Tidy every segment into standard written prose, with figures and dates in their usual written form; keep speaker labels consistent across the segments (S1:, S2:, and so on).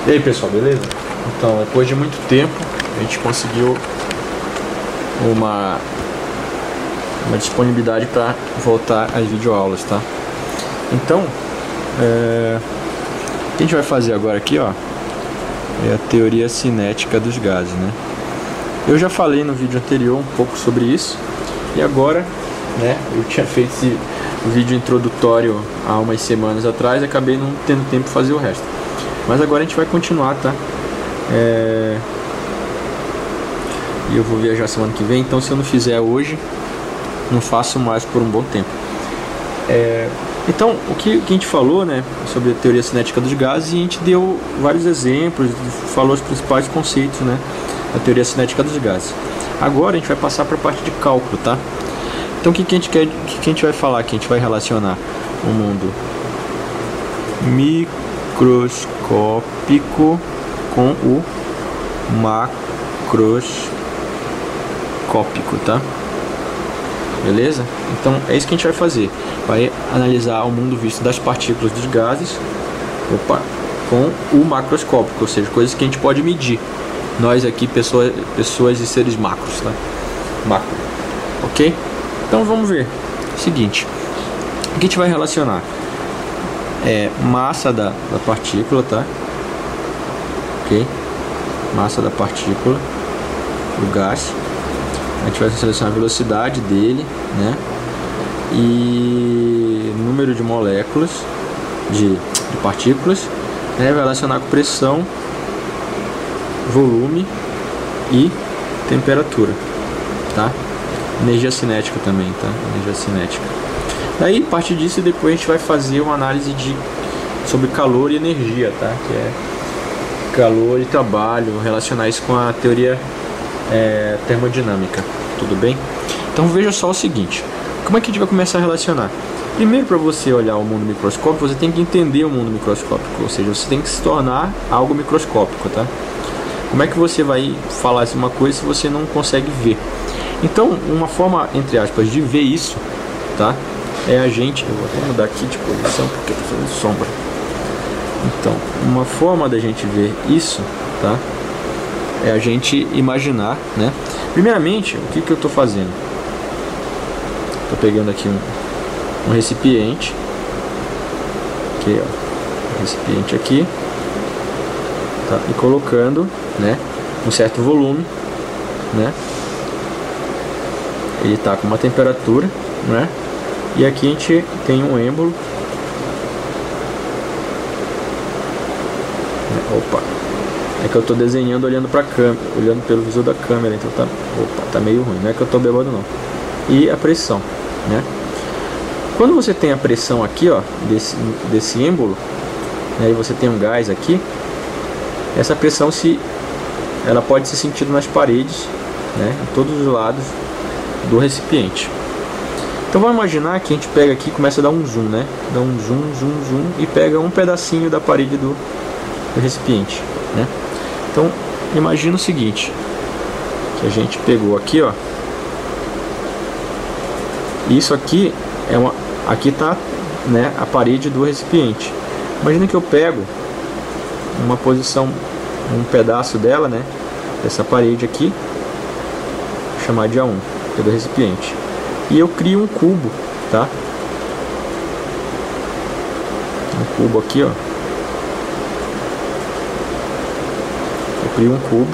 S1: E aí pessoal, beleza? Então, depois de muito tempo, a gente conseguiu uma disponibilidade para voltar às videoaulas, tá? Então, o que a gente vai fazer agora aqui, ó, é a teoria cinética dos gases, né? Eu já falei no vídeo anterior um pouco sobre isso, e agora, né, eu tinha feito esse vídeo introdutório há umas semanas atrás e acabei não tendo tempo de fazer o resto. Mas agora a gente vai continuar, tá? E eu vou viajar semana que vem, então se eu não fizer hoje, não faço mais por um bom tempo. Então, o que a gente falou, né, sobre a teoria cinética dos gases, e a gente deu vários exemplos, falou os principais conceitos, né, da teoria cinética dos gases. Agora a gente vai passar para a parte de cálculo, tá? Então, o que a gente vai falar aqui? A gente vai relacionar o mundo microscópico com o macroscópico, tá? Beleza? Então é isso que a gente vai fazer. Vai analisar o mundo visto das partículas dos gases, com o macroscópico, ou seja, coisas que a gente pode medir. Nós aqui, pessoas e seres macros, tá? Macro, ok? Então vamos ver. Seguinte, o que a gente vai relacionar? Massa da partícula, tá? Ok? Massa da partícula, do gás. A gente vai selecionar a velocidade dele, né? E número de moléculas de partículas, né? Vai relacionar com pressão, volume e temperatura, tá? Energia cinética também, tá? Energia cinética. Daí, a partir disso, depois a gente vai fazer uma análise sobre calor e energia, tá? Que é calor e trabalho, relacionar isso com a teoria termodinâmica, tudo bem? Então veja só o seguinte, como é que a gente vai começar a relacionar? Primeiro, para você olhar o mundo microscópico, você tem que entender o mundo microscópico, ou seja, você tem que se tornar algo microscópico, tá? Como é que você vai falar uma coisa se você não consegue ver? Então, uma forma, entre aspas, de ver isso, tá? Eu vou até mudar aqui de posição porque tá fazendo sombra. Então, uma forma da gente ver isso, tá? É a gente imaginar, né? Primeiramente, o que eu estou fazendo? Estou pegando aqui um recipiente, aqui, ó, um recipiente aqui, tá? E colocando, né, um certo volume, né? Ele está com uma temperatura, né? E aqui a gente tem um êmbolo. Opa! É que eu estou desenhando olhando para a câmera, olhando pelo visor da câmera, então tá meio ruim. Não é que eu estou bêbado não. E a pressão, né? Quando você tem a pressão aqui, ó, desse êmbolo, né, e você tem um gás aqui, essa pressão ela pode ser sentida nas paredes, né, em todos os lados do recipiente. Então vamos imaginar que a gente pega aqui e começa a dar um zoom, né? Dá um zoom, zoom, zoom e pega um pedacinho da parede do recipiente, né? Então imagina o seguinte, que a gente pegou aqui, ó, isso aqui aqui tá, né, a parede do recipiente. Imagina que eu pego uma posição, um pedaço dela, né, dessa parede aqui, vou chamar de A1, que é do recipiente, e eu crio um cubo, tá? Um cubo aqui, ó. Crio um cubo,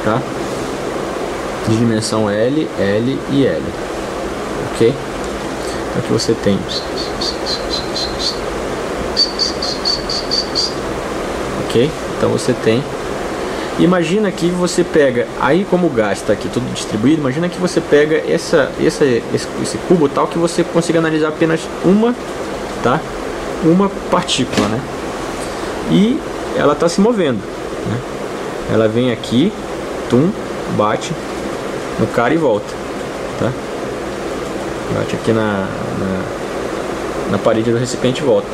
S1: tá? De dimensão L, L e L, ok? Então aqui você tem, ok? Então você tem. Imagina que você pega, aí como o gás está aqui tudo distribuído, imagina que você pega esse cubo tal que você consiga analisar apenas uma, tá? Uma partícula, né? E ela está se movendo, né? Ela vem aqui, bate no cara e volta, tá? Bate aqui na parede do recipiente e volta.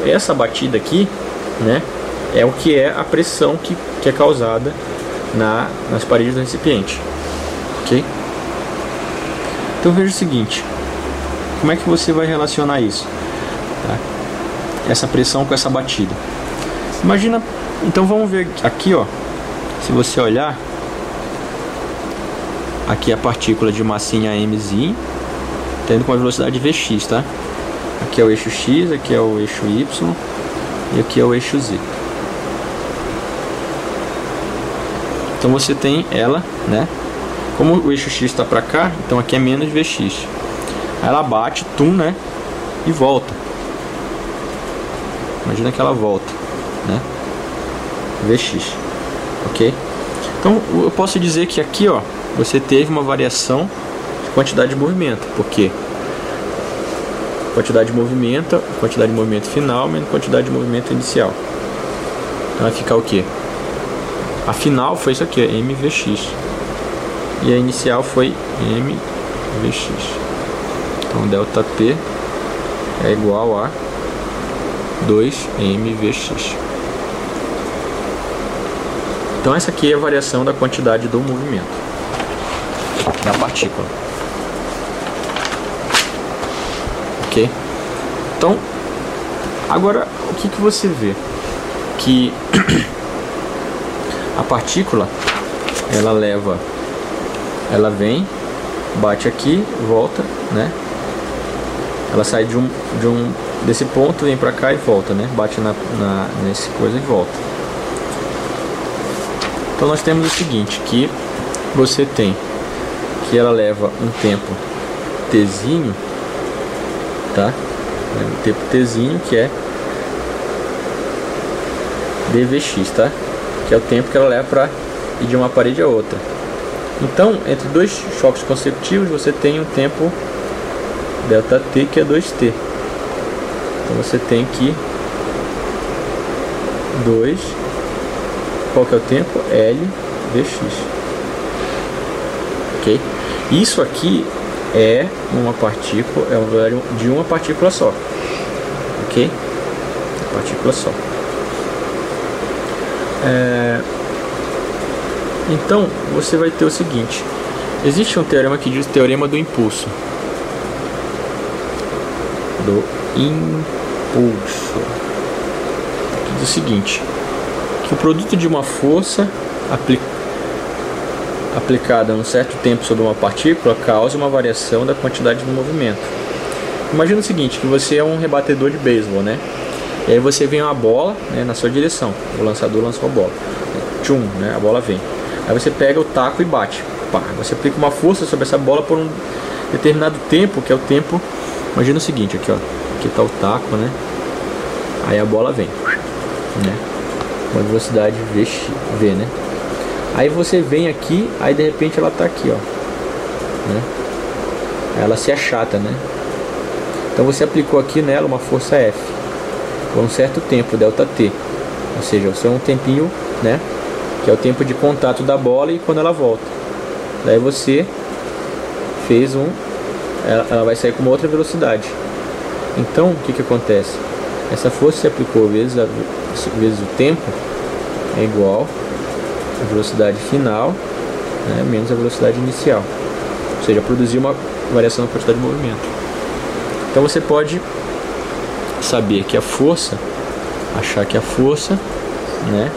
S1: Essa batida aqui, né, é o que é a pressão que é causada nas paredes do recipiente, ok? Então veja o seguinte, como é que você vai relacionar isso, tá? Essa pressão com essa batida. Imagina Então vamos ver aqui, ó. Se você olhar, aqui a partícula de massinha mzinho, tendo com a velocidade Vx, tá? Aqui é o eixo X, aqui é o eixo Y e aqui é o eixo Z. Então você tem ela, né? Como o eixo X está para cá, então aqui é menos Vx. Aí ela bate, tum, né? E volta. Imagina que ela volta, né? Vx, ok? Então eu posso dizer que aqui, ó, você teve uma variação de quantidade de movimento, porque quantidade de movimento final menos quantidade de movimento inicial. Então vai ficar o que? A final foi isso aqui, mvx, e a inicial foi mvx. Então delta t é igual a 2mvx. Então essa aqui é a variação da quantidade do movimento da partícula. Ok? Então, agora o que você vê? Que a partícula, ela vem, bate aqui, volta, né? Ela sai desse ponto, vem pra cá e volta, né? Bate nesse coisa e volta. Então nós temos o seguinte, que você tem que ela leva um tempo tzinho, tá? Um tempo tzinho que é dvx, tá? Que é o tempo que ela leva para ir de uma parede a outra. Então, entre dois choques consecutivos, você tem um tempo delta t que é 2t. Então você tem que 2, qual que é o tempo? Lvx. Ok? Isso aqui é uma partícula, é um valor de uma partícula só. Ok? Uma partícula só. Então você vai ter o seguinte: existe um teorema que diz teorema do impulso. Que diz o seguinte: que o produto de uma força aplicada num certo tempo sobre uma partícula causa uma variação da quantidade do movimento. Imagina o seguinte, que você é um rebatedor de beisebol, né? E aí você vem uma bola, né, na sua direção. O lançador lançou a bola. Tchum, né? A bola vem. Aí você pega o taco e bate. Pá, você aplica uma força sobre essa bola por um determinado tempo, que é o tempo. Imagina o seguinte, aqui ó. Aqui tá o taco, né? Aí a bola vem, né? Uma velocidade v, né? Aí você vem aqui, aí de repente ela tá aqui, ó, né? Ela se achata, né? Então você aplicou aqui nela uma força F por um certo tempo, delta t. Ou seja, você é um tempinho, né? Que é o tempo de contato da bola e quando ela volta. Daí você fez ela vai sair com uma outra velocidade. Então o que acontece? Essa força que você aplicou vezes o tempo é igual a velocidade final, né, menos a velocidade inicial. Ou seja, produzir uma variação na quantidade de movimento. Então você pode saber que a força, achar que a força, né,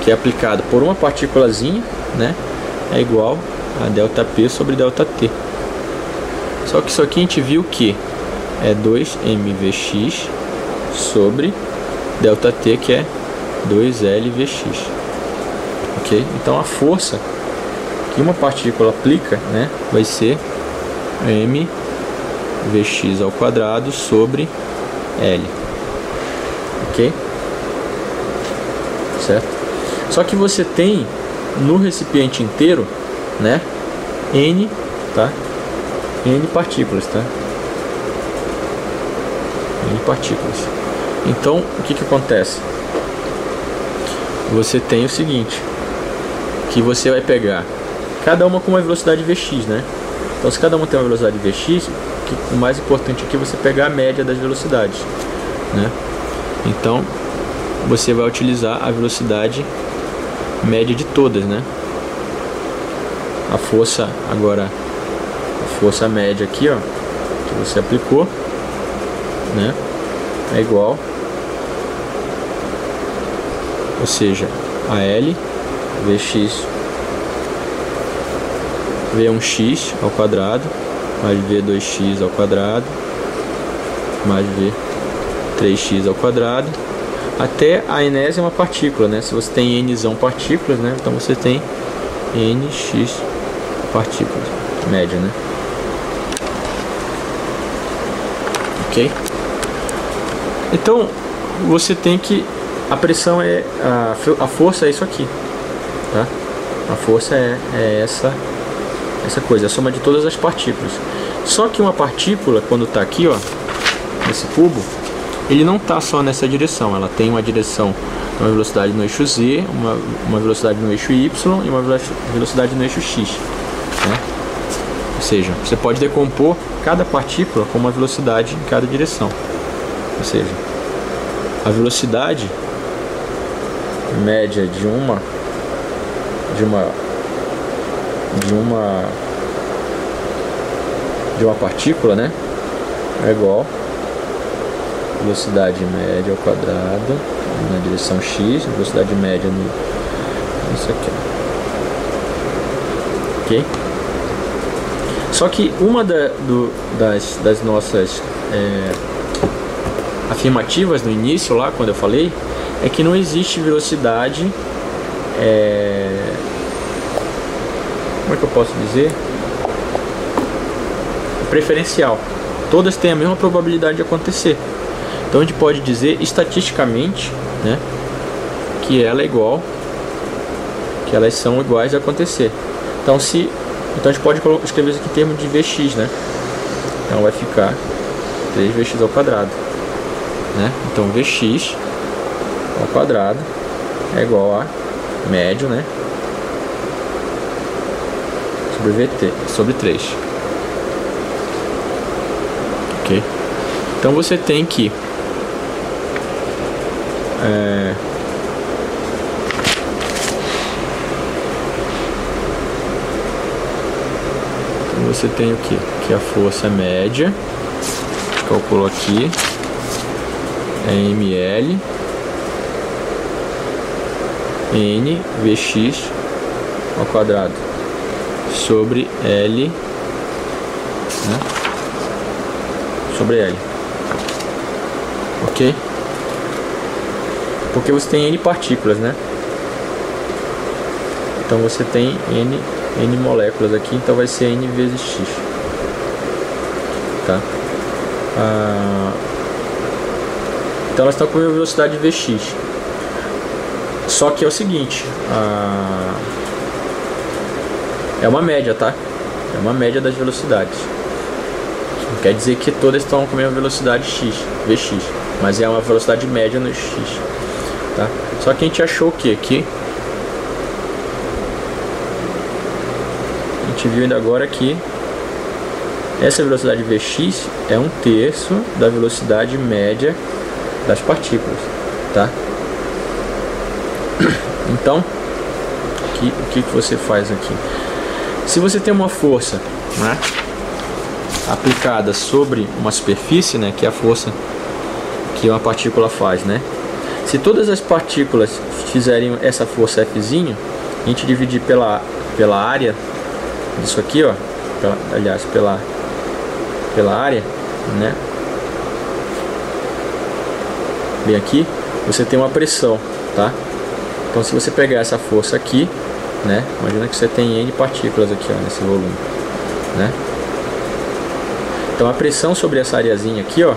S1: que é aplicada por uma partículazinha, né, é igual a delta P sobre delta T. Só que isso aqui a gente viu que é 2mvx sobre delta T, que é 2lvx. Ok? Então a força que uma partícula aplica, né, vai ser mvx ao quadrado sobre L. Ok? Certo? Só que você tem no recipiente inteiro, né, N, tá? N partículas, tá? N partículas. Então, o que acontece? Você tem o seguinte, que você vai pegar cada uma com uma velocidade Vx, né? Então, se cada uma tem uma velocidade Vx, o mais importante aqui é você pegar a média das velocidades, né? Então, você vai utilizar a velocidade média de todas, né? A força agora, a força média aqui, ó, que você aplicou, né, é igual ou seja, AL Vx V1x ao quadrado mais V2x ao quadrado mais V3x ao quadrado até a enésima partícula, né? Se você tem nzão partículas, né? Então você tem nx partículas, média, né? Ok? Então você tem que a pressão é a força é isso aqui, tá? A força é essa coisa, a soma de todas as partículas. Só que uma partícula, quando está aqui, ó, nesse cubo, ele não está só nessa direção. Ela tem uma direção, uma velocidade no eixo Z, uma velocidade no eixo Y e uma velocidade no eixo X, né? Ou seja, você pode decompor cada partícula com uma velocidade em cada direção. Ou seja, a velocidade média de uma partícula, né, é igual a velocidade média ao quadrado na direção x, velocidade média isso aqui, ok? Só que uma das nossas afirmativas no início lá, quando eu falei, é que não existe velocidade como é que eu posso dizer? Preferencial. Todas têm a mesma probabilidade de acontecer. Então a gente pode dizer estatisticamente, né, que ela é igual, que elas são iguais a acontecer. Então a gente pode escrever isso aqui em termos de Vx, né? Então vai ficar 3Vx ao quadrado, né? Então Vx ao quadrado é igual a médio, né, sobre Vt sobre 3. Ok? Então você tem que então você tem o que? Que a força média, calculo aqui, é ml n Vx ao quadrado sobre L, né, sobre L, ok? Porque você tem N partículas, né? Então você tem N moléculas aqui, então vai ser N vezes X, tá? Então elas estão com a velocidade Vx. Só que é o seguinte, é uma média, tá? É uma média das velocidades. Não quer dizer que todas estão com a mesma velocidade x, Vx, mas é uma velocidade média no x, tá? Só que a gente achou o que? Que a gente viu ainda agora que essa velocidade Vx é 1/3 da velocidade média das partículas, tá? Então, o que você faz aqui? Se você tem uma força, né, aplicada sobre uma superfície, né, que é a força que uma partícula faz, né? Se todas as partículas fizerem essa força Fzinho, a gente dividir pela área disso aqui, ó, aliás, pela área, né? Bem aqui, você tem uma pressão, tá? Então se você pegar essa força aqui, né, imagina que você tem N partículas aqui, ó, nesse volume, né? Então a pressão sobre essa areazinha aqui, ó,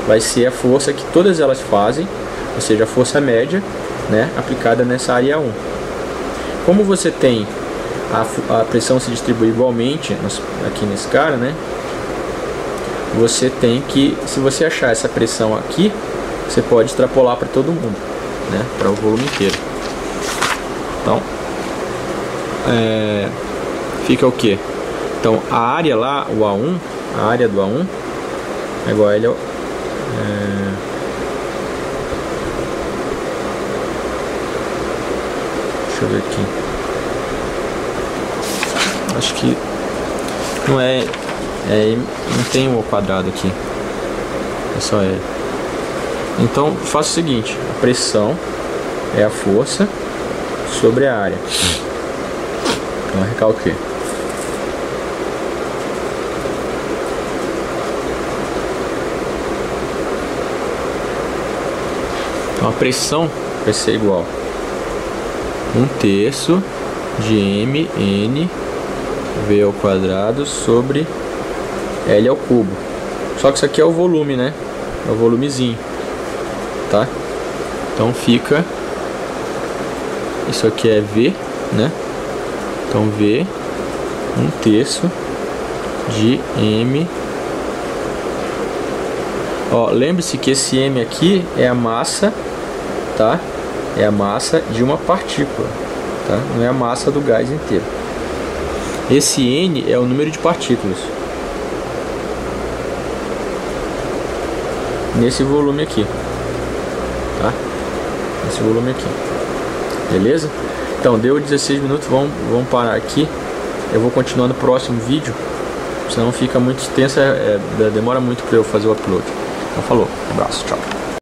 S1: vai ser a força que todas elas fazem, ou seja, a força média, né, aplicada nessa área 1. Como você tem a pressão se distribui igualmente aqui nesse cara, né, você tem que, se você achar essa pressão aqui, você pode extrapolar para todo mundo, né, para o volume inteiro. Então fica o que? Então a área lá, o A1, a área do A1 é igual a L deixa eu ver aqui, acho que não não tem o quadrado aqui, é só L. Então faça o seguinte, a pressão é a força sobre a área. Então recalquei. Então a pressão vai ser igual 1/3 de mn v ao quadrado sobre L ao cubo. Só que isso aqui é o volume, né? É o volumezinho, tá? Então fica, isso aqui é V, né? Então V 1/3 de m. Ó, lembre-se que esse m aqui é a massa, tá? É a massa de uma partícula, tá? Não é a massa do gás inteiro. Esse n é o número de partículas nesse volume aqui, tá? Nesse volume aqui, beleza? Então deu 16 minutos, vamos parar aqui. Eu vou continuar no próximo vídeo, senão fica muito extenso, demora muito para eu fazer o upload. Então falou, um abraço, tchau.